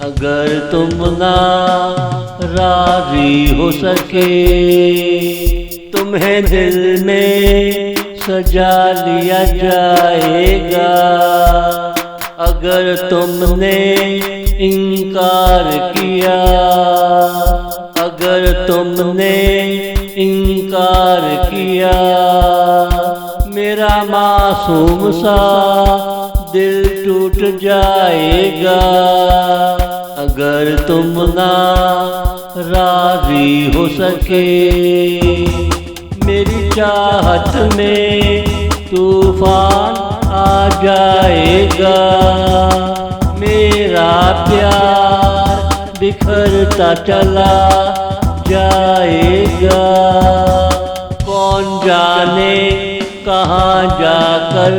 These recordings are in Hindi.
अगर तुम ना राजी हो सके, तुम्हें दिल में सजा लिया जाएगा। अगर तुमने इनकार किया, अगर तुमने इनकार किया, मेरा मासूम सा दिल टूट जाएगा। अगर तुम ना राजी हो सके, मेरी चाहत में तूफान आ जाएगा। मेरा प्यार बिखरता चला जाएगा। कौन जाने कहाँ जाकर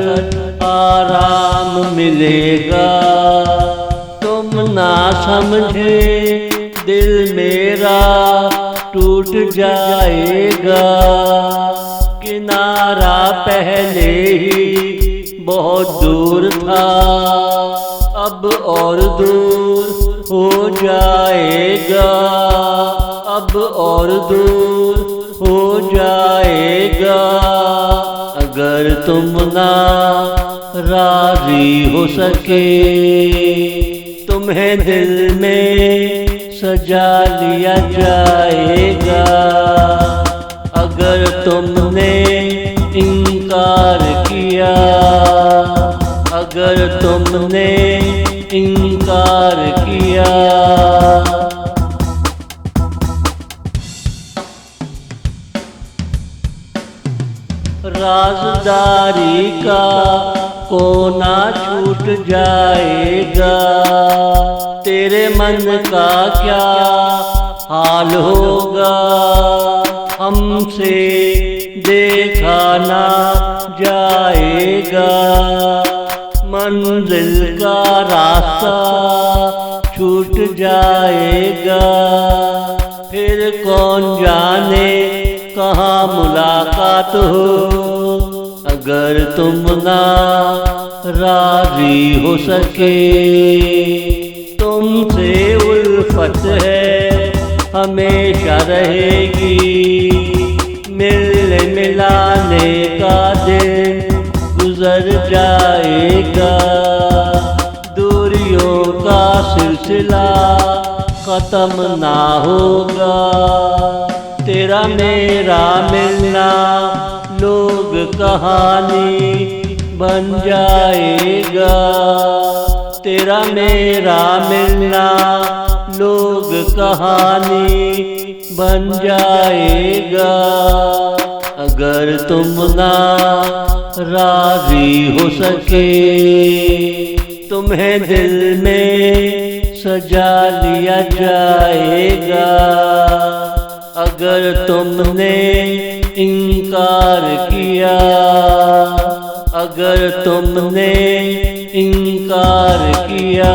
आराम मिलेगा। तुम ना समझे दिल मेरा टूट जाएगा। किनारा पहले ही बहुत दूर था, अब और दूर हो जाएगा। अब और दूर हो जाएगा। अगर तुम ना राजी हो सके, तुम्हें दिल में सजा लिया जाएगा। अगर तुमने इनकार किया, अगर तुमने इनकार किया, राज़दारी का कोना छूट जाएगा। तेरे मन का क्या हाल होगा, हमसे देखा ना जाएगा। मंजिल का रास्ता छूट जाएगा। फिर कौन जाने कहाँ मुलाकात हो। अगर तुम ना राजी हो सके, तुमसे उल्फत है हमेशा रहेगी। मिलने मिलाने का दिन गुजर जाएगा। दूरियों का सिलसिला खत्म ना होगा। तेरा मेरा मिलना लोग कहानी बन जाएगा। तेरा मेरा मिलना लोग कहानी बन जाएगा। अगर तुम ना राजी हो सके, तुम्हें दिल में सजा लिया जाएगा। अगर तुमने इनकार किया, अगर तुमने इनकार किया,